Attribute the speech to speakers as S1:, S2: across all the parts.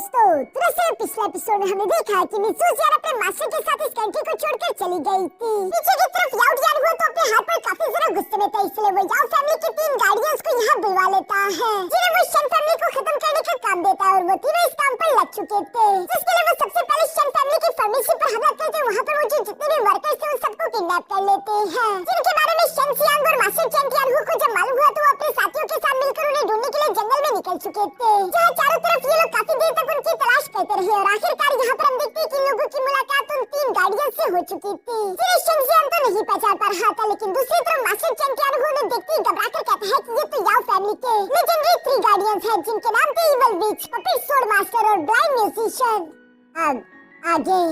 S1: दोस्तों, दरअसल पिछले एपिसोड में हमने देखा कि मित्सु यार अपने मास्टर के साथ इस कंट्री को छोड़कर चली गई थी। पीछे की तरफ याओ यान हुआ तो अपने हाथ पर काफी जरा गुस्से में था, इसलिए वो याओ फैमिली की 3 गार्डियंस को यहाँ बुलवा लेता है, जिन्हें वो शन फैमिली को खत्म करने का काम देता है और वो तीनों इस काम पर लग चुके थे। जिसके लिए वो सबसे पहले शन फैमिली की फार्मेसी पर हमला करते वहाँ पर वो जितने भी वर्कर्स थे उन सबको किडनैप कर लेते हैं, जिनके बारे में शन सियांग और मास्टर चेन तियानहू को जब मालूम हुआ तो वो अपने साथियों के साथ मिलकर उन्हें ढूंढने के लिए जंगल में निकल चुके थे, जहाँ चारों तरफ ये लोग काफी देर तक उनकी तलाश करते रहे और आखिरकार यहाँ पर हम देखते हैं कि इन लोगों की मुलाकात उन 3 गार्डियंस से हो चुकी थी, जिन्हें शन सियांग तो नहीं पहचान पा रहा था, लेकिन दूसरी तरफ मास्टर चेन तियानहू ने देखते ही घबराकर कहता है कि ये तो याओ फैमिली के लेजेंडरी 3 गार्डियंस हैं, जिनके नाम थे इवल विच, पपेट स्वॉर्ड मास्टर और ब्लाइंड म्यूजिशियन। अब आगे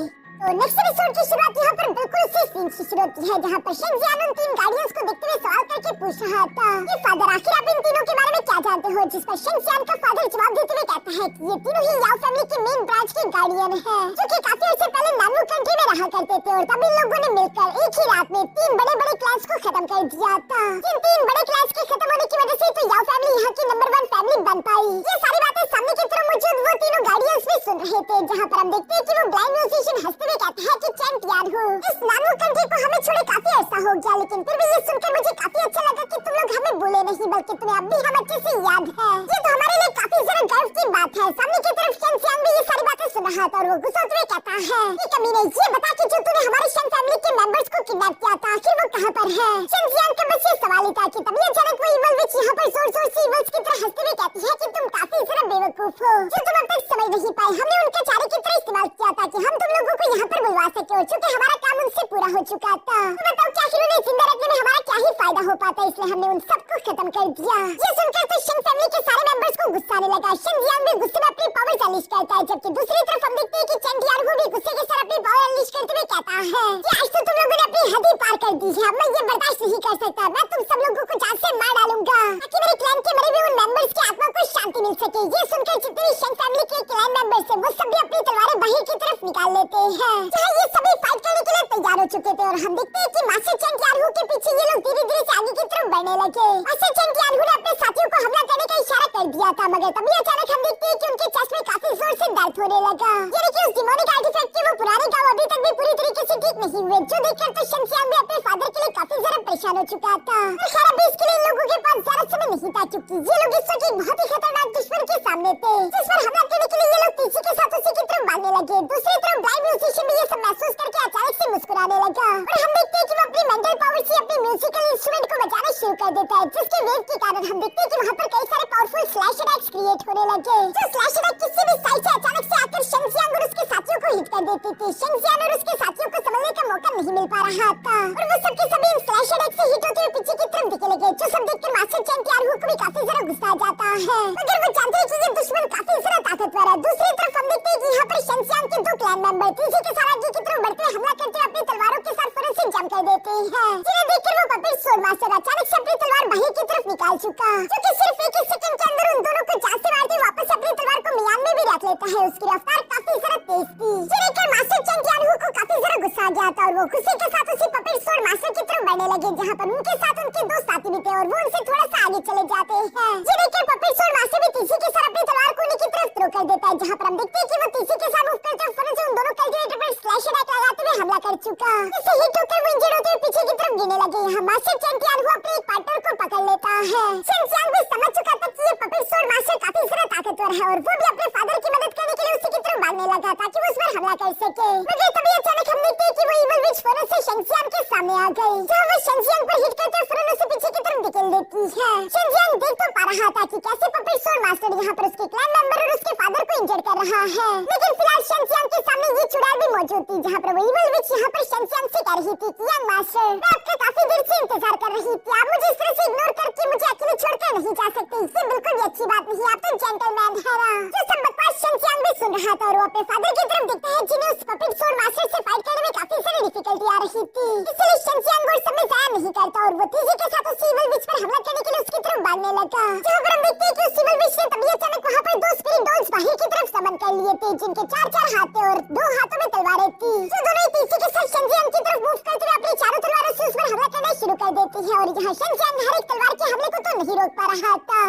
S1: तो नेक्स्ट एपिसोड की शुरुआत यहाँ पर बिल्कुल उसी सीन से शुरू होती है, जहाँ पर शन जियान उन 3 गार्डियंस को देखते हुए सवाल करके पूछ रहा था कि फादर आखिर आप इन तीनों के बारे में क्या जानते हो, जिस पर शन जियान का फादर जवाब देते हुए कहता है कि ये तीनों ही याओ फैमिली के मेन ब्रांच के गार्डियन हैं, जो कि काफी अर्से पहले नानू कंट्री में रहा करते थे और तब इन लोगों ने मिलकर एक ही रात में 3 बड़े-बड़े क्लैंस को खत्म कर दिया था। इन 3 बड़े क्लैंस के खत्म होने की वजह से तो याओ फैमिली यहाँ की नंबर 1 फैमिली बन पाई। ये सारी बातें सामने की तरफ मौजूद वो तीनों गार्डियंस भी सुन रहे थे, जहाँ पर हम देखते हैं कि वो ब्लाइंड म्यूजिशियन हंसते हुए कहता है कि चेन तियानहू, इस नानू कंट्री को हमें छोड़े काफी अर्सा हो गया, लेकिन फिर भी ये सुनकर मुझे काफी अच्छा लगा कि तुम लोग हमें भूले नहीं, बल्कि तुम्हें अब भी हम अच्छे से याद है। ये तो हमारे लिए काफी जरा गर्व की बात है। सामने की तरफ शन सियांग भी ये सारी बातें सुन रहा था और वो गुस्सा हुए कहता है कि कमीने, ये बता कि जो तूने हमारे शन फैमिली के मेंबर्स को किडनैप किया था आखिर वो कहां पर है। शन सियांग का बस ये सवाल ही था कि तभी अचानक वो इवल विच यहाँ पर जोर-जोर से इवल्स की तरह हंसते हुए कहती है कि तुम काफी जरा बेवकूफ हो, जो तुम अब तक समझ नहीं पाए। हमने उनके चारे की तरह इस्तेमाल किया था कि हम तुम लोगों को यहाँ पर बुलवा सके और चूंकि हमारा काम उनसे पूरा हो चुका था, तो बताओ कि आखिर उन्हें जिंदा रखने में हमारा क्या ही फायदा हो पाता, इसलिए हमने उन सबको खत्म कर दिया। ये सुनकर तो शन फैमिली के सारे मेंबर्स को गुस्सा आने लगा। शन जियांग भी गुस्से में अपनी पावर अनलीश करता है, जबकि दूसरी तरफ हम देखते हैं कि चेन तियानहू भी गुस्से के साथ अपनी पावर अनलीश करते हुए कहता है कि आज तो तुम लोगों ने अपनी हद ही पार कर दी है, मैं ये बर्दाश्त नहीं कर सकता, मैं तुम सब लोगों को जान से मार डालूंगा ताकि मेरे क्लैन के मरे हुए उन मेंबर्स की आत्मा को शांति मिल सके। ये सुनकर जितने भी शन फैमिली के क्लैन मेंबर्स हैं वो सभी अपनी तलवारें बाहर की तरफ निकाल लेते हैं, जहाँ ये सभी फाइट करने के लिए तैयार हो चुके थे और हम देखते हैं कि मास्टर चेन तियानहू के पीछे ये लोग धीरे-धीरे से आगे की तरफ बढ़ने लगे। मास्टर चेन तियानहू ने अपने साथियों को हमला करने का इशारा कर दिया था, मगर तभी अचानक हम देखते हैं कि उनके चेस्ट में काफी जोर से दर्द होने लगा, यानी कि उस डिमोनिक आर्टिफैक्ट के वो पुराने घाव अभी तक भी पूरी तरीके से ठीक नहीं हुए, जो देखकर तो शन सियांग भी अपने फादर के लिए काफी जरा परेशान हो चुका था। खैर अभी इसके लिए इन लोगों के पास ज्यादा समय नहीं था, क्योंकि ये लोग इस वक्त एक बहुत ही खतरनाक दुश्मन के सामने थे, जिस पर हमला करने के लिए ये लोग तेजी के साथ उसी की तरफ भागने लगे। दूसरी तरफ ब्लाइंड म्यूजिशियन भी ये सब महसूस करके अचानक से मुस्कुराने लगा और हम देखते हैं कि वो अपनी मेंटल पावर से अपने म्यूजिकल इंस्ट्रूमेंट को बजाना शुरू कर देता है, जिसके वेव के कारण हम देखते हैं कि वहाँ पर कई सारे पावरफुल स्लैश अटैक्स क्रिएट होने लगे। जो स्लैश अटैक किसी भी साइड से अचानक से आकर शन सियांग और उसके साथियों को हिट कर देती थी। शन सियांग और उसके साथियों को संभलने का मौका नहीं मिल पा रहा था और वो सबके सभी इन स्लैश अटैक से हिट होते हुए पीछे की तरफ दिखने लगे, जो सब देखकर मास्टर चेन तियानहू को भी काफी जरा गुस्सा आ जाता है, मगर वो जानते हैं कि ये दुश्मन काफी जरा ताकतवर है। दूसरी तरफ हम देखते हैं कि यहाँ पर शन सियांग के 2 क्लैन मेंबर तेजी के साथ आगे की तरफ बढ़ते हुए हमला करते हुए अपनी तलवारों के साथ फौरन से जंप कर देते हैं, जिन्हें देखकर वो पपेट स्वॉर्ड मास्टर अचानक से अपनी तलवार बाहर की तरफ निकाल चुका, जो कि सिर्फ एक ही सेकंड के अंदर उन दोनों को जान से मारते वापस अपनी तलवार को म्यान में भी रख लेता है। उसकी रफ्तार काफी जरा तेज थी, ये देखकर मास्टर चेन तियानहू को काफी जरा गुस्सा आ गया था और वो गुस्से के साथ उसी पपेट स्वॉर्ड मास्टर की तरफ बढ़ने लगे, जहाँ पर उनके साथ उनके 2 साथी भी थे और वो उनसे थोड़ा सा आगे चले जाते हैं। ये देखकर पपेट स्वॉर्ड मास्टर भी तेजी के साथ अपनी तलवार को उन्हीं की तरफ थ्रो कर देता है, जहाँ पर हम देखते हैं कि वो तेजी के साथ मूव करते हुए फौरन से उन दोनों कल्टिवेटर पर स्लैश अटैक लगाते हुए हमला कर चुका। इससे हिट होकर वो इंजर्ड होते हुए पीछे की तरफ गिरने लगे। यहाँ मास्टर चेन तियानहू अपने एक पार्टनर को पकड़ लेता है। शन सियांग भी समझ चुका था कि ये पपेट स्वॉर्ड मास्टर काफी जरा ताकतवर है और वो भी अपने फादर की मदद करने के लिए उसी की तरफ भागने लगा ताकि वो उस पर हमला कर सके, मगर तभी अचानक हम देखते हैं कि वो इवल विच फौरन से शन सियांग के सामने आ गई, जहाँ वो शन सियांग पर हिट करते हुए फौरन उसे पीछे की तरफ धकेल देती है। शन सियांग देख तो पा रहा था कि कैसे पपेट स्वॉर्ड मास्टर यहाँ पर उसके क्लैन मेंबर और उसके फादर को इंजर्ड कर रहा है, लेकिन फिलहाल शन सियांग के सामने ये चुड़ैल भी मौजूद थी, जहाँ पर वो इवल विच यहाँ पर शन सियांग से कह रही थी कि यंग मास्टर, मैं आपका काफी देर से इंतजार कर रही थी, आप मुझे इस तरह से इग्नोर करके मुझे अकेले छोड़कर नहीं जा सकते, ये बिल्कुल भी अच्छी बात नहीं, आप तो जेंटलमैन है ना। जो सब बकवास शन सियांग भी सुन रहा था और वो अपने फादर की तरफ देखता है, जिन्हें उस पपेट स्वॉर्ड मास्टर से फाइट करने में काफी सारी डिफिकल्टी आ रही थी, इसलिए शन सियांग और समय जाया नहीं करता और वो तेजी के साथ उस इवल विच पर हमला करने के लिए उसकी तरफ भागने लगा, जहाँ पर हम देखते हैं कि उस इवल विच ने तभी अचानक वहाँ पर 2 स्पिरिट डॉल्स बाहर की तरफ समन कर लिए थे, जिनके 4-4 हाथ थे और 2 हाथों में तलवारें थी, जो दोनों ही तेजी के साथ शन सियांग की तरफ मूव करते हुए अपनी चारों तलवारों से उस पर हमला करना शुरू कर देती है और यहाँ शन सियांग हर एक तलवार के हमले को तो नहीं रोक पा रहा था,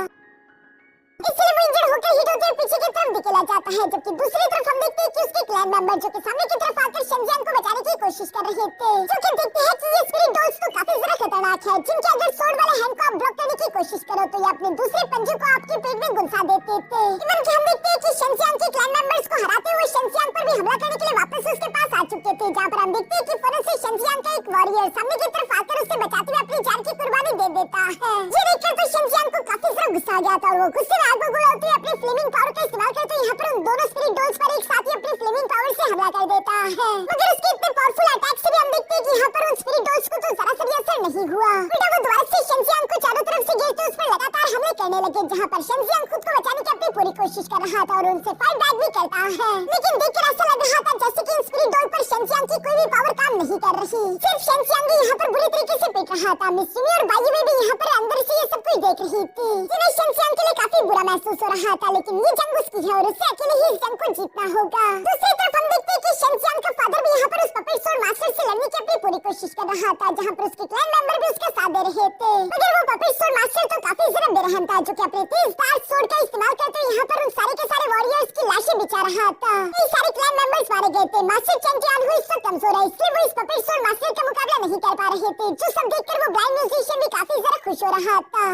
S1: इसलिए वो इंजर्ड होकर हिट होते हुए पीछे की तरफ धकेला जाता है, जबकि दूसरी तरफ हम देखते हैं कि उसके क्लैन मेंबर जो कि सामने की तरफ आकर शेंजियांग को बचाने की कोशिश कर रहे थे, जो कि देखते हैं कि ये स्पिरिट डॉल्स तो काफी ज्यादा खतरनाक है, जिनके अगर स्वॉर्ड वाले हैंड को आप ब्लॉक करने की कोशिश करो तो ये अपने दूसरे पंजे को आपके पेट में घुसा देते थे। इवन कि हम देखते हैं कि शेंजियांग के क्लैन मेंबर्स को हराते हुए शेंजियांग पर भी हमला करने के लिए वापस उसके पास आ चुके थे, जहाँ पर हम देखते हैं कि फौरन से शेंजियांग का एक वॉरियर सामने की तरफ आकर उसे बचाते हुए अपनी जान की कुर्बानी दे देता है। ये देखकर तो शेंजियांग को काफी ज्यादा गुस्सा आ गया था और वो गुस्से में आग बबूला होते हुए अपनी फ्लेमिंग पावर का इस्तेमाल करते हुए यहाँ पर उन दोनों स्पिरिट डॉल्स पर एक साथ ही अपनी फ्लेमिंग पावर से हमला कर देता है। मगर उसके इतने पावरफुल अटैक से भी हम देखते हैं कि यहाँ पर उन स्पिरिट डॉल्स को तो जरा सा भी असर नहीं हुआ, उल्टा वो दोबारा से शेंजियांग को चारों तरफ से घेरते उस पर लगातार हमले करने लगे, जहाँ पर शेंजियांग खुद को बचाने की अपनी पूरी कोशिश कर रहा था और उनसे फाइट बैक भी करता है। लेकिन देखकर ऐसा लग रहा था जैसे कि स्पिरिट डॉल पर शेंजियांग की कोई भी पावर काम नहीं कर रही, सिर्फ शेंजियांग ही यहाँ पर बुरी तरीके से पिट रहा था। मित्सुमी और बायू भी यहाँ पर अंदर से ये सब कुछ देख रही थी, जिन्हें शेंजियांग के लिए काफी बुरा महसूस हो रहा था, लेकिन ये जंग उसकी है और उससे अकेले ही इस जंग को जीतना होगा। दूसरी तरफ हम देखते हैं कि शेंजियांग का फादर भी यहाँ पर उस पपेट स्वॉर्ड मास्टर से लड़ने की अपनी पूरी कोशिश कर रहा था, जहाँ पर उसके क्लैन मेंबर भी उसका साथ दे रहे थे। मगर वो पपेट स्वॉर्ड मास्टर तो काफी ज्यादा बेरहम था, जो कि अपने तेज डार्क स्वॉर्ड का इस्तेमाल करते हुए यहाँ पर उन सारे के सारे वॉरियर्स की लाशें बिछा रहा था। कई सारे क्लैन मेंबर्स मारे गए थे। मास्टर चैंटियान हुई इससे कमजोर है, इसलिए वो इस पपेट स्वॉर्ड मास्टर का मुकाबला नहीं कर पा रहे थे, जो सब देखकर वो ब्लाइंड म्यूजिशियन भी काफी ज्यादा खुश हो रहा था।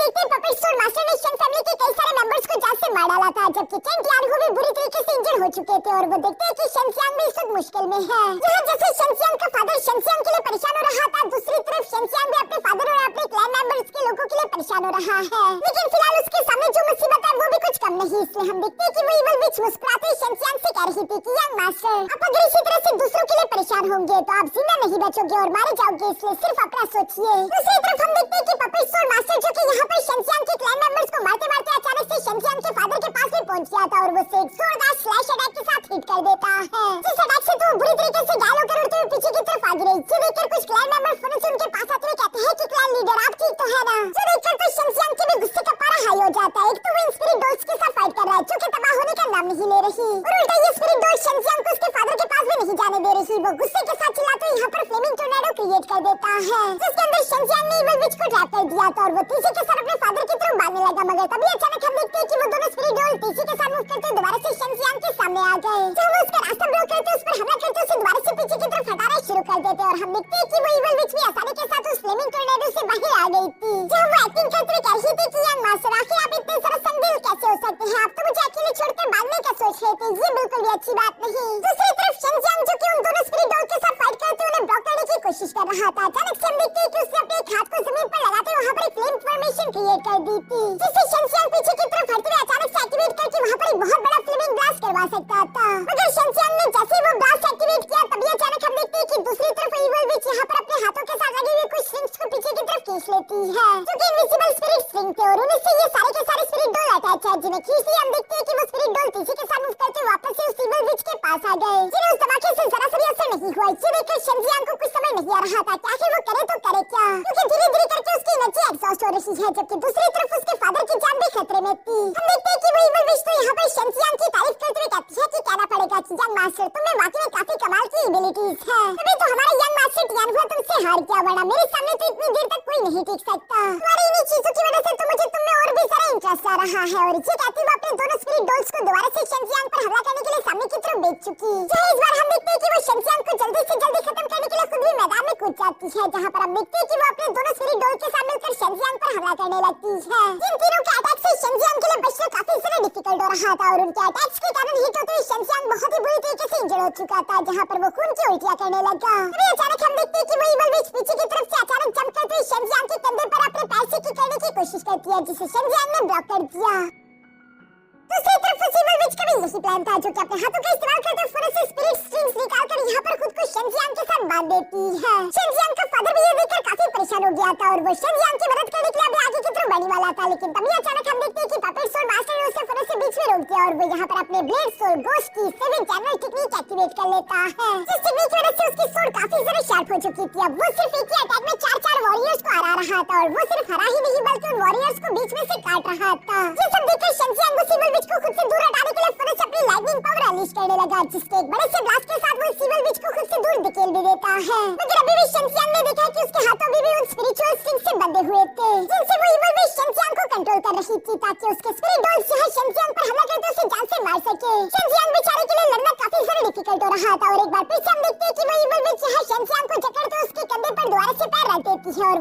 S1: देखते पपेट स्वॉर्ड मास्टर ने शेन फैमिली के कई सारे मेंबर्स को जान से मार डाला था, जबकि चैंटियान भी बुरी तरीके से इंजर्ड हो चुके थे और वो देखते हैं कि शेंजियांग भी इस वक्त मुश्किल में है। यहाँ जैसे शेंजियांग का फादर शेंजियांग के लिए परेशान हो रहा था, दूसरी तरफ शेंजियांग भी अपने फादर और अपने क्लैन मेंबर्स के लोगों के लिए परेशान हो रहा है। लेकिन फिलहाल उसके सामने जो मुसीबत है वो भी कुछ कम नहीं, इसलिए हम देखते हैं कि वो इवल विच मुस्कुराते हुए शेंजियांग से कह रही थी कि यंग मास्टर, आप अगर इसी तरह से दूसरों के लिए परेशान होंगे तो आप जिंदा नहीं बचोगे और मारे जाओगे, इसलिए सिर्फ अपना सोचिए। दूसरी तरफ हम देखते हैं कि पपेट स्वॉर्ड मास्टर जो कि यहाँ पर शेंजियांग के क्लैन मेंबर्स को मारते मारते अचानक से शेंजियांग के फादर के पास भी पहुंच गया था और वो उसे एक जोरदार स्लैश अटैक के साथ हिट कर देता है, जिस अटैक से तो बुरी तरीके से घायल होकर उड़ते हुए पीछे की तरफ आ गिरे। ये देखकर कुछ क्लैन मेंबर्स फौरन से उनके पास आते हुए कहते हैं कि क्लैन लीडर आप ठीक तो है ना। जो देखकर तो शेंजियांग के भी गुस्से का पारा हाई हो जाता है। एक तो वो इन स्पिरिट डॉल्स के साथ फाइट कर रहा है जो कि तबाह होने का नाम नहीं ले रही, और उल्टा ये स्पिरिट डॉल शेंजियांग को उसके फादर के पास भी नहीं जाने दे रही। वो गुस्से के साथ चिल्लाते हुए यहाँ पर फ्लेमिंग टोर्नेडो क्रिएट कर देता है, जिसके अंदर शेंजियांग ने इवल विच को ट्रैप कर दिया था और वो तीसी के साथ अपने फादर की तरफ भागने लगा। मगर तभी अचानक हम देखते हैं कि वो दोनों स्पिरिट डॉल तीसी के साथ मूव करते हुए दोबारा से शेंजियांग के सामने आ गए, जहाँ वो उसका रास्ता ब्लॉक करते उस पर हमला करते उसे दोबारा से पीछे की तरफ हटाना शुरू कर देते और हम देखते हैं कि वो इवल विच भी आसानी के साथ उस फ्लेमिंग टोर्नेडो से बाहर आ गई थी, जहाँ वो एक्टिंग करते हुए कह रही थी कि यंग मास्टर आखिर आप इतने सारा संदिल कैसे हो सकते हैं, आप तो मुझे अकेले छोड़कर भागने का सोच रहे थे, ये बिल्कुल भी अच्छी बात नहीं। दूसरी तरफ शेंजियांग जो कि उन दोनों स्पिरिट डॉल के साथ फाइट करते हुए उन्हें ब्लॉक करने की कोशिश कर रहा था, अचानक से हम देखते हैं कि उसने अपने एक हाथ को जमीन पर लगाते हुए वहाँ पर एक फ्लेम फॉर्मेशन क्रिएट कर दी थी, जिससे शेंजियांग पीछे की तरफ हटते हुए अचानक से एक्टिवेट करके वहाँ पर एक बहुत बड़ा फ्लेमिंग ब्लास्ट करवा सकता था। मगर शेंजियांग ने जैसे वो ब्लास्ट एक्टिवेट किया तभी अचानक हम देखते हैं कि दूसरी तरफ इवल विच यहाँ पर अपने हाथों के साथ लगे हुए कुछ स्ट्रिंग्स को पीछे की तरफ खींच लेती है, जो कि इनविजिबल स्पिरिट स्ट्रिंग थे और उनसे ये सारे के सारे स्पिरिट डॉल अटैच है, जिन्हें खींच लिया। हम देखते हैं कि वो स्पिरिट डॉल तीसी के साथ मूव करते वापस से उस इवल विच के पास आ गए, जिन्हें उस धमाके से जरा सा भी असर नहीं हुआ। ये देखकर शेंजियांग को कुछ समझ नहीं आ रहा था कि आखिर वो करे तो करे क्या, क्योंकि धीरे धीरे करके उसकी एनर्जी एग्जॉस्ट हो रही है, जबकि दूसरी तरफ उसके फादर की जान भी खतरे में थी। हम देखते हैं कि वो इवल विच तो यहाँ पर शेंजियांग की तारीफ करते हुए कहती है कि कहना पड़ेगा कि यंग मास्टर तुम में वाकई में काफी कमाल की एबिलिटीज है, तभी तो हमारा यंग मास्टर टियानहुआ तुमसे हार गया, वरना मेरे सामने तो इतनी देर तक कोई नहीं टिक सकता। तुम्हारी इन्हीं चीजों की वजह से तो मुझे तुम में और भी सारा इंटरेस्ट आ रहा है। और ये कहती वो अपने दोनों स्पिरिट डॉल्स को दोबारा से शेंजियांग पर हमला करने के लिए सामने की तरफ भेज चुकी, जहाँ इस बार हम देखते हैं कि वो शेंजियांग को जल्दी से जल्दी खत्म करने के लिए खुद भी मैदान में कूद जाती है, जहाँ पर हम देखते हैं कि वो अपने दोनों स्पिरिट डॉल के साथ मिलकर शेंजियांग पर हमला करने लगती है। इन तीनों के अटैक से शेंजियांग के लिए बचना काफी ज्यादा डिफिकल्ट हो रहा था और उनके अटैक्स के कारण हिट होते हुए शेंजियांग बहुत ही बुरी तरीके से इंजर्ड हो चुका था, जहाँ पर वो खून की उल्टियां करने लगा। तभी अचानक हम देखते हैं कि वो इवल विच पीछे की तरफ से अचानक जंप करते हुए शेंजियांग के कंधे पर अपने पैर से किक करने की कोशिश करती है, जिसे शेंजियांग ने ब्लॉक कर दिया। दूसरी तरफ उस इवल विच का भी यही प्लान था, जो कि अपने हाथों का इस्तेमाल करते हुए फौरन से स्पिरिट स्ट्रिंग्स निकालकर यहाँ पर खुद को शेंजियांग के साथ बांध देती है। शेंजियांग का फादर भी ये देखकर काफी परेशान हो गया था और वो शेंजियांग की मदद करने के लिए अभी आगे की तरफ बढ़ने वाला था, लेकिन तभी अचानक हम देखते हैं कि पपेट स्वॉर्ड मास्टर ने उसे फौरन से बीच में रोक दिया और वो यहाँ पर अपने ब्लेड सोल गोस्ट की 7 जनरल टेक्निक एक्टिवेट कर लेता है, जिस टेक्निक की वजह से उसकी सोल काफी ज्यादा शार्प हो चुकी थी। अब वो सिर्फ एक ही अटैक में 4 वॉरियर्स को हरा रहा था और वो सिर्फ हरा ही नहीं बल्कि उन वॉरियर्स को बीच में से काट रहा था। ये सब देखकर शेंजियांग उस इवल विच को खुद से दूर हटाने के लिए फौरन से अपनी लाइटनिंग पावर अनलीश करने लगा, जिसके एक बड़े से ब्लास्ट के साथ वो इस इवल विच को खुद से दूर धकेल भी देता है। मगर अभी भी शेंजियांग ने देखा कि उसके हाथों भी उन स्पिरिचुअल स्ट्रिंग से बंधे हुए थे, जिनसे वो इवल विच शेंजियांग को कंट्रोल कर रही थी, ताकि उसके स्पिरिट डॉल्स यहाँ शेंजियांग पर हमला करते उसे जान से मार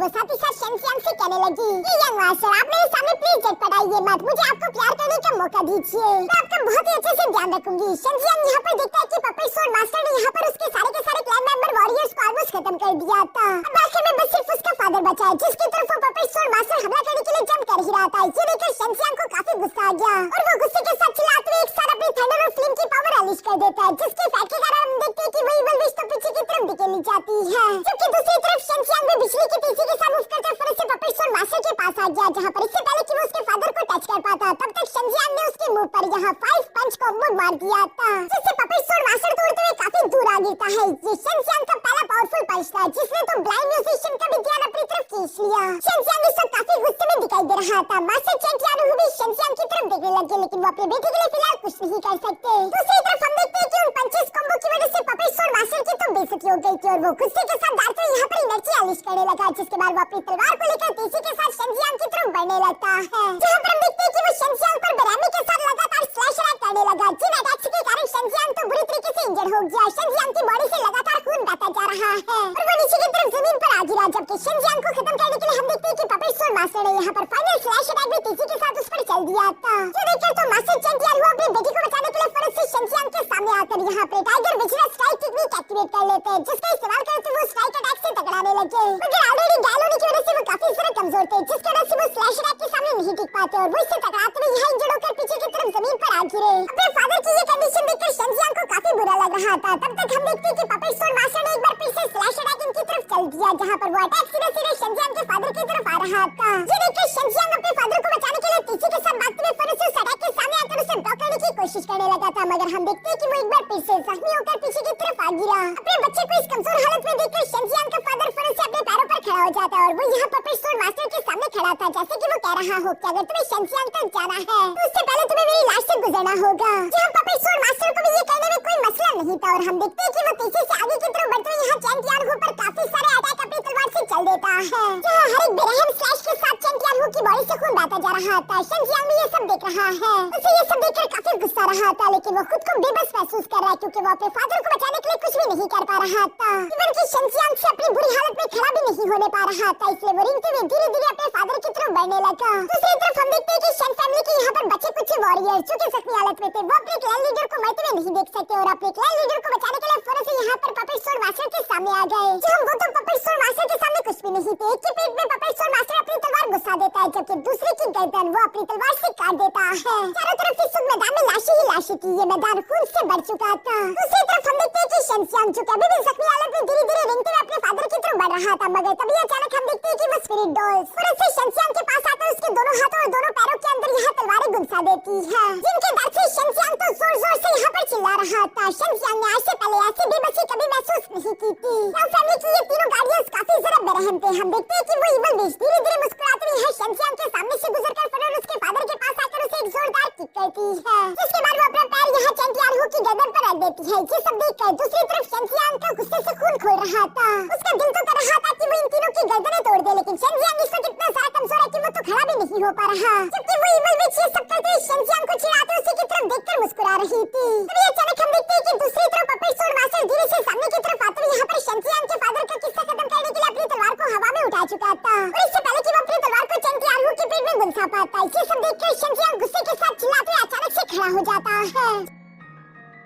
S1: वो साथ ही साथ शेंजियांग से कहने लगी, ये यंग मास्टर आप मेरे सामने प्लीज झटपट आइए मत, मुझे आपको प्यार करने का मौका दीजिए, मैं आपका बहुत ही अच्छे से ध्यान रखूंगी। शेंजियांग यहाँ पर देखता है कि पपेट स्टोर मास्टर ने यहाँ पर उसके सारे के सारे क्लैन मेंबर वॉरियर्स को ऑलमोस्ट खत्म कर दिया था। अब आखिर में बस सिर्फ उसका फादर बचा है जिसकी तरफ वो पपेट स्टोर मास्टर हमला करने के लिए जंप कर ही रहा था। ये देखकर शेंजियांग को काफी गुस्सा आ गया और वो गुस्से के साथ चिल्लाते हुए एक साथ अपनी थंडर और फ्लेम की पावर अनलीश कर देता है, जिसके इफेक्ट के कारण हम देखते हैं कि वो इविल विच तो पीछे की तरफ धकेली जाती है, जबकि दूसरी तरफ शेंजियांग भी बिजली की तेजी के साथ मूव करते हुए फौरन से पपेट स्टोर मास्टर के पास आ गया, जहां पर इससे पहले कि वो उसके फादर को टच कर पाता तब तक शेंजियांग ने उसके मुंह पर यहाँ 5 पंच कॉम्बो मार दिया था, जिससे पपेट स्टोर मास्टर तोड़ते हुए काफी दूर आ गिरता है। ये शेंजियांग का पहला पावरफुल पंच था जिसने तो ब्लाइंड म्यूजिशियन का भी ध्यान अपनी तरफ खींच लिया। शेंजियांग इस वक्त काफी गुस्से में दिखाई दे रहा था। मास्टर चेंग यानू भी शेंजियांग की तरफ देखने लगे, लेकिन वो अपने बेटे के लिए फिलहाल कुछ नहीं कर सकते। दूसरी तरफ हम देखते हैं कि उन पंचेस कॉम्बो की वजह से पपेट स्टोर मास्टर की तो बेइज्जती हो गई थी और वो गुस्से के साथ डालते यहाँ पर एनर्जी अनलीश करने लगा, जिसके बाद वो अपनी तलवार को लेकर तेजी के साथ शेंजियांग की तरफ बढ़ने लगता है, जहाँ पर हम देखते हैं कि वो शेंजियांग पर बेरहमी के साथ लगातार स्लैश अटैक करने लगा, जिन अटैक्स के कारण शेंजियांग तो बुरी तरीके से इंजर्ड हो गया। शेंजियांग की बॉडी से लगातार खून बहता जा रहा है और वो नीचे की तरफ जमीन पर आ गिरा, जबकि शेंजियांग को खत्म करने के लिए हम देखते हैं कि पपेट स्टोर मास्टर ने यहाँ पर फाइनल स्लैश अटैक भी तेजी के साथ उस पर चल दिया था। ये देखकर तो मास्टर चेंग यानू अपनी बेटी को बचाने के लिए फौरन से शेंजियांग के सामने आकर यहाँ पे टाइगर विजरा स्ट्राइक टेक्निक एक्टिवेट कर लेते हैं, जिसका इस्तेमाल करते हुए वो स्ट्राइक अटैक से टकराने लगे, मगर ऑलरेडी घायल होने की वजह से वो काफी ज्यादा कमजोर थे, जिसकी वजह से वो स्लैश अटैक के सामने नहीं टिक पाते और वो इससे टकराते हुए यहाँ इंजर्ड होकर पीछे की तरफ जमीन पर आ गिरे। अपने फादर की ये कंडीशन देखकर शेंजियांग को काफी बुरा लग रहा था। तब तक हम देखते हैं कि पपेट स्टोर मास्टर ने एक बार फिर से स्लैश अटैक इनकी तरफ चल दिया, जहाँ पर वो अटैक सीधे सीधे शेंजियांग के फादर की तरफ आ रहा था। ये देखकर शेंजियांग अपने फादर को बचाने के लिए तेजी के साथ भागते हुए फौरन से उस अटैक के सामने आकर उसे ब्लॉक करने की कोशिश करने लगा था, मगर हम देखते हैं कि वो एक बार फिर से जख्मी होकर पीछे की तरफ आ गिरा। अपने बच्चे को इस कमजोर हालत में देखकर शेंजियांग का फादर फौरन से अपने पैरों पर खड़ा हो जाता है और वो यहाँ पपेट स्टोर मास्टर के सामने खड़ा था, जैसे कि वो कह रहा हो कि अगर तुम्हें शेंजियांग तक जाना है तो उससे पहले तुम्हें मेरी लाश से गुजरना होगा। जहाँ पपेट स्टोर मास्टर को भी ये कहने में कोई मसला नहीं था और हम देखते हैं कि वो तेजी से आगे की तरफ बढ़ते हुए यहाँ चेंग यानू पर काफी सारे अटैक अपनी तलवार से चल देता है, जहाँ हर एक बेरहम स्लैश के साथ चेंग यानू की बॉडी से खून बहता जा रहा था। शेंजियांग भी ये सब देख रहा है, उसे ये सब देखकर काफी गुस्सा रहा था, लेकिन वो खुद को बेबस महसूस कर रहा है क्योंकि वो अपने फादर को बचाने के लिए कुछ भी नहीं कर पा रहा था। इवन कि शेंजियांग से अपनी बुरी हालत में खड़ा भी नहीं होने पा रहा था, इसलिए वो रिंगते हुए धीरे धीरे अपने फादर की तरफ बढ़ने लगा। दूसरी तरफ हम देखते हैं कि शेन फैमिली के यहाँ पर बचे कुछ वॉरियर्स जो कि जख्मी हालत में थे, वो अपने क्लैन लीडर को मरते हुए नहीं देख सकते और अपने क्लैन लीडर को बचाने के लिए फौरन से यहाँ पर पपेट स्टोर मास्टर के सामने आ गए। जहाँ वो तो पपेट स्टोर मास्टर के सामने कुछ भी नहीं थे। एक के पेट में पपेट स्टोर मास्टर अपनी तलवार घुसा देता है, जबकि दूसरे की गर्दन वो अपनी तलवार से काट देता है। चारों तरफ इस मैदान में लाशें ही लाशें थी, ये मैदान खून से भर चुका था। दूसरी तरफ हम देखते हैं कि शेंजियांग जो अभी भी जख्मी हालत में धीरे धीरे रिंगते हुए अपने फादर की तरफ बढ़ रहा था, मगर तभी अचानक हम देखते हैं कि वो स्पिरिट डॉल्स फौरन से शेंजियांग के पास आकर उसके दोनों हाथों और दोनों पैरों के अंदर यहाँ तलवारें घुसा देती है, जिनके डर से शेंजियांग तो जोर जोर से यहाँ पर चिल्ला रहा था। शेंजियांग ने आज से पहले ऐसी बेबसी कभी महसूस नहीं की थी। याओ फैमिली की ये तीनों गार्डियंस काफी जरा बेरहम थे। हम देखते हैं कि वो इविल विच धीरे धीरे मुस्कुराते हुए शेंजियांग के सामने से गुजरकर फौरन उसके फादर के पास आकर उसे एक जोरदार किक करती है, जिसके बाद वो अपना पैर यहाँ चेंग यानू की गर्दन पर रख देती है। ये सब देखकर दूसरी तरफ शेंजियांग का गुस्से से खून खोल रहा था। उसका दिल तो कर रहा था कि वो इन तीनों की गर्दनें तोड़ दे, लेकिन शेंजियांग इस वक्त इतना ज्यादा कमजोर है कि वो तो खड़ा भी नहीं हो पा रहा, जबकि वो इविल विच ये सब करते हुए शेंजियांग को चिढ़ाते उसी की तरफ देखकर मुस्कुरा रही थी। तभी अचानक हम देखते हैं कि दूसरी तरफ पपेट स्टोर मास्टर धीरे से सामने की तरफ आते हुए यहाँ पर शेंजियांग के फादर का किस्सा खत्म करने के लिए अपनी तलवार को हवा में उठा चुका था और इससे पहले कि वो अपनी तलवार को चेंग यानू की पीठ में गुंसा पाता। ये सब देखकर शेंजियांग गुस्से के साथ चिल्लाते हुए अचानक से खड़ा हो जाता है।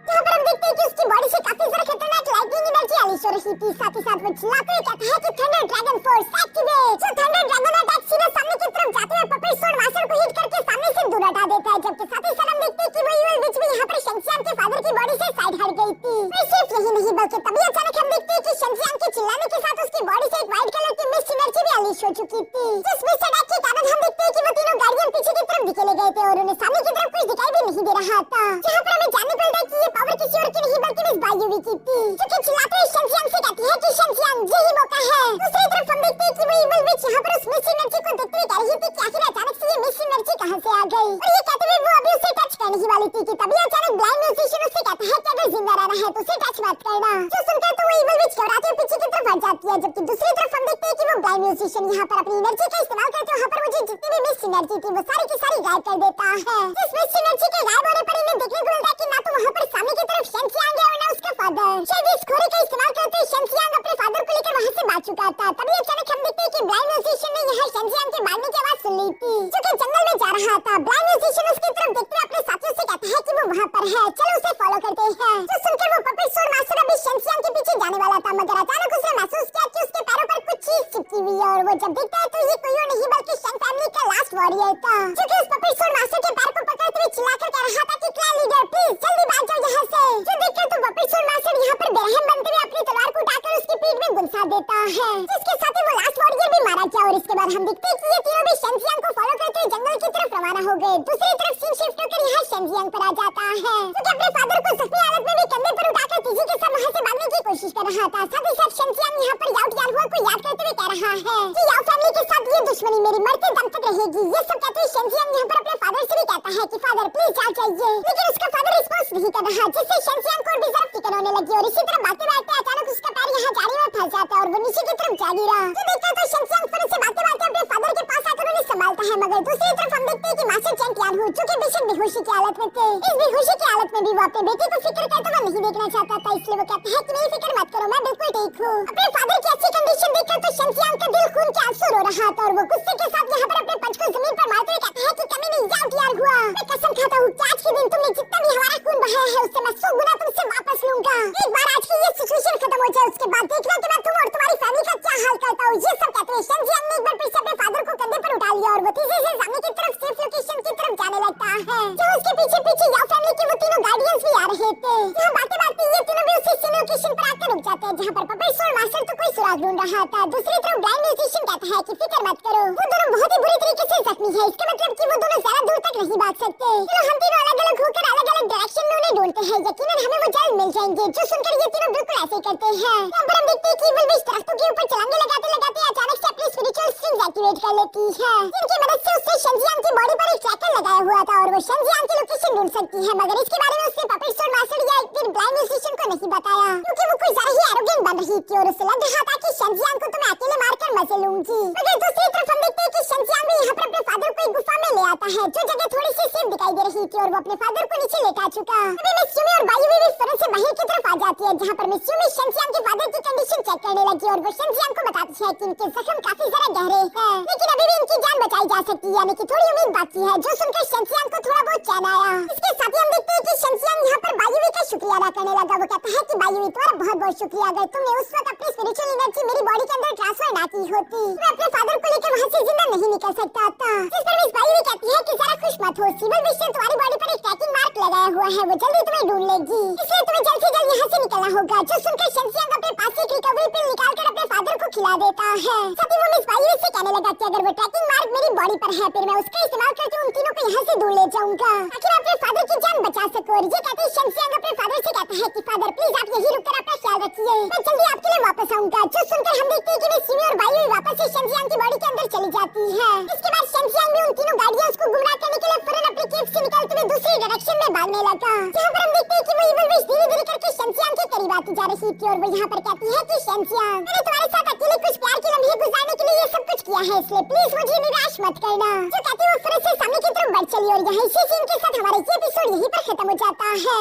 S1: यहाँ पर हम देखते हैं कि उसकी बॉडी से काफी ज्यादा खतरनाक लाइटनिंग एनर्जी अनलीश हो रही थी। साथ ही साथ वो चिल्लाते हुए कहता है कि थंडर ड्रैगन फोर्स एक्टिवेट। जो थंडर ड्रैगन अटैक सीधे सामने की तरफ जाते हुए पपेट स्टोर मास्टर को हिट करके सामने से दूर हटा देता है, जबकि साथ ही साथ हम देखते हैं कि वो इविल विच भी यहाँ पर शेंजियांग के फादर की बॉडी से साइड हट गई थी। और सिर्फ यही नहीं बल्कि तभी अचानक हम देखते हैं कि शेंजियांग के चिल्लाने के साथ उसकी बॉडी से एक व्हाइट कलर की मिस्ट एनर्जी भी अनलीश हो चुकी थी। जिस मिस्ट अटैक के कारण हम देखते हैं कि वो तीनों गार्डियन पीछे की तरफ धकेले गए थे और उन्हें सामने की तरफ कुछ दिखाई भी नहीं दे रहा था। जहाँ पर हमें जानने मिलता है कि ये पावर किसी और की नहीं बल्कि मिस बायुवी की थी, जो कि चिल्लाते हुए शेंजियांग से कहती है कि शेंजियांग यही मौका है। दूसरी तरफ हम देखते हैं कि वो इविल विच यहाँ पर उस मिस एनर्जी को देखते हुए कह रही थी कि आखिर अचानक से ये मिस एनर्जी कहाँ से आ गई, और ये कहते हुए वो अभी उसे टच करने ही वाली थी कि तभी अचानक ब्लाइंड म्यूजिशियन उससे कहता है कि अगर जिंदा रहना है तो उसे टच मत करना। जो सुनकर तो वो इविल विच घबराते हुए पीछे की तरफ हट जाती है, जबकि दूसरी तरफ हम देखते हैं कि वो ब्लाइंड म्यूजिशियन यहाँ पर अपनी एनर्जी का इस्तेमाल करते हुए यहाँ पर मुझे जितनी भी मिस एनर्जी थी वो सारी की सारी गायब कर देता है। इस मिस एनर्जी के गायब होने पर इन्हें देखने को मिलता है कि ना तो वहाँ पर सामने की तरफ शेंजियांग है और ना उसका फादर। शायद इस खोरे का इस्तेमाल करते शेंजियांग अपने फादर को लेकर वहाँ से भाग चुका था। तभी अचानक हम देखते हैं कि ब्लाइंड वहाँ पर है, चलो उसे फॉलो करते हैं। तो सुनकर वो पपेट स्टोर मास्टर अभी शेंजियांग के पीछे जाने वाला था, मगर अचानक उसने महसूस किया कि उसके पैरों पर कुछ चीज चिपकी हुई है और वो जब देखता है तो ये कोई और नहीं बल्कि शेंग फैमिली का लास्ट वॉरियर था, जो कि उस पपेट स्टोर मास्टर के पैर को पकड़ते हुए चिल्लाकर कह रहा था कि क्लैन लीडर प्लीज जल्दी भाग जाओ यहाँ से। जो देखकर तो पपेट स्टोर मास्टर यहाँ पर बेरहम बनते हुए अपनी तलवार को उठाकर उसकी पीठ में गुंसा देता है, जिसके साथ ही वो लास्ट वॉरियर भी मारा गया। और इसके बाद हम देखते हैं कि ये तीनों भी शेंजियांग को फॉलो करते हुए जंगल की तरफ रवाना हो गए। दूसरी तरफ सीन शिफ्ट होकर यहाँ शेंजियांग पर आ जाता है, जो कि अपने फादर को जख्मी हालत में भी कंधे पर उठाकर तेजी के साथ वहाँ से भागने की कोशिश कर रहा था। साथ ही साथ शेंजियांग यहाँ पर याओ टियानहुआ को याद करते हुए कह रहा है कि याओ फैमिली के साथ ये दुश्मनी मेरी मरते दम तक रहेगी। ये सब कहते हुए शेंजियांग यहाँ पर अपने फादर से भी कहता है कि फादर प्लीज जाओ जाइए, लेकिन उसका फादर रिस्पॉन्स नहीं कर रहा, जिससे शेंजियांग को और भी ज्यादा फिक्र होने लगी। और इसी तरह बातें बातें अचानक उसका पैर यहाँ जाली में फंस जाता है और वो नीचे की तरफ जा गिरा। तो देखते तो शेंजियांग फिर से बातें बातें अपने फादर के पास आकर उन्हें संभालता है, मगर दूसरी तरफ हम देखते हैं कि मास्टर चेंग टियानहु जो कि बेशक बेहोशी की हालत में थे, इस बेहोशी की हालत में भी वो अपने बेटे को फिक्र करता हुआ नहीं देखना चाहता था, इसलिए वो कहता है कि नहीं फिक्र मत करो, मैं बिल्कुल ठीक हूँ। अपने फादर की अच्छी कंडीशन देखकर तो शेंजियांग का दिल खून के आंसू रो रहा था और वो गुस्से के साथ यहाँ पर अपने पंच को जमीन पर मारते हुए कहता है कि कमी नहीं याओ टियानहुआ, मैं कसम खाता हूँ कि आज के दिन तुमने जितना भी हमारा खून बहाया है उससे मैं 100 गुना तुमसे वापस लूंगा। एक बार आज की ये सिचुएशन खत्म हो जाए उसके बाद देखना कि मैं तुम और तुम्हारी फैमिली का क्या हाल करता हूँ। ये सब कहते हुए शेंजियांग ने एक बार फिर से अपने फादर को कंधे पर उठा लिया और वो तेजी से सामने की तरफ सेफ लोकेशन की तरफ जाने लगता है, जहाँ उसके पीछे पीछे याओ फैमिली के वो तीनों गार्डियंस भी आ रहे थे। यहाँ बातें बातें ये तीनों भी उसी सेम लोकेशन पर आकर रुक जाते हैं, जहाँ पर पपेट स्टोर मास्टर तो कोई सुराग ढूंढ रहा था। दूसरी तरफ ब्लाइंड म्यूजिशियन कहता है कि फिक्र मत करो, वो दोनों बहुत ही बुरी तरीके से जख्मी है, इसका मतलब कि वो दोनों ज्यादा दूर तक नहीं भाग सकते। चलो हम तीनों अलग अलग होकर अलग अलग डायरेक्शन में उन्हें ढूंढते हैं, यकीनन हमें वो जल्द मिल जाएंगे। जो सुनकर ये तीनों बिल्कुल ऐसे ही करते हैं। यहाँ पर हम देखते हैं कि इविल विच दरख्तों के ऊपर छलांगे लगाते लगाते अचानक से अपनी स्पिरिचुअल स्ट्रिंग्स एक्टिवेट कर लेती है, जिनकी मदद से उससे शेंजियांग की बॉडी पर एक ट्रैकर लगाया हुआ था और वो शेंजियांग की लोकेशन ढूंढ सकती है, मगर इसके बारे में उसने पपेट स्टोर मास्टर या फिर ब्लाइंड म्यूजिशियन को नहीं बताया, क्योंकि वो कुछ ज्यादा ही एरोगेंट बन रही थी और उसे लग रहा था कि शेंजियांग को तो मैं अकेले मारकर मजे लूंगी। मगर दूसरी तरफ हम देखते हैं कि शेंजियांग भी यहाँ पर अपने फादर को एक गुफा में ले आता है, जो जगह थोड़ी सी सेफ दिखाई दे रही थी और वो अपने फादर को नीचे लेटा चुका। अभी मिस यूमी और बायुवी भी फौरन से बाहर की तरफ आ जाती है, जहाँ पर मिस यूमी शेंजियांग के फादर की कंडीशन चेक करने लगी और वो शेंजियांग को बताती है कि इनके जख्म काफी ज्यादा गहरे हैं, लेकिन अभी भी इनकी जान बचाई जा सकती है, यानी कि थोड़ी उम्मीद बाकी है। जो सुनकर शेंजियांग को थोड़ा बहुत चैन आया। इसके साथ ही हम देखते हैं कि शेंजियांग यहाँ पर बायुवी का शुक्रिया अदा करने लगा। वो कहता है कि बायुवी तुम्हारा बहुत बहुत शुक्रिया, अगर तुमने उस वक्त अपनी स्पिरिचुअल एनर्जी मेरी बॉडी के अंदर ट्रांसफर ना की होती मैं अपने फादर को लेकर वहाँ से जिंदा नहीं निकल सकता था। जिस पर मिस बायुवी कहती है कि जरा खुश मत हो, सिविल विच ने तुम्हारी बॉडी पर एक ट्रैकिंग मार्क लगाया हुआ है, वो जल्दी तुम्हें ढूंढ लेगी, इसलिए तुम्हें जल्द से जल्द यहाँ से निकलना होगा। जो सुनकर शेंजियांग अपने पास से एक रिकवरी पिल निकालकर अपने फादर को खिला देता है। साथ ही वो मिस बायुवी से कहने लगा कि अगर वो ट्रैकिंग मार्क मेरी बॉडी पर है फिर मैं उसका इस्तेमाल करके उन तीनों को यहाँ से दूर ले जाऊंगा, ताकि मैं अपने फादर की जान बचा सकूं। और ये कहते शेंजियांग अपने फादर से कहता है कि फादर प्लीज आप यहीं रुककर अपना ख्याल रखिए, मैं जल्दी आपके लिए वापस आऊंगा। जो सुनकर हम देखते हैं कि मिस यूमी और बायुवी वापस से शेंजियांग की बॉडी के अंदर चली जाती है। इसके बाद शेंजियांग भी उन तीनों गार्डियंस को गुमराह करने के लिए फौरन अपनी केव से निकलते हुए दूसरी डायरेक्शन में भागने लगा, जहाँ पर हम देखते हैं कि वो इविल विच धीरे धीरे करके शेंजियांग के करीब आती जा रही थी और वो यहाँ पर कहती है कि शेंजियांग मैंने तुम्हारे साथ अकेले कुछ प्यार के लम्हे गुजारने के लिए ये सब कुछ किया है, इसलिए प्लीज मुझे निराश मत करना। जो कहती वो फिर से सामने की तरफ बढ़ चली और यहाँ इसी सीन के साथ हमारा ये एपिसोड यहीं पर खत्म हो जाता है।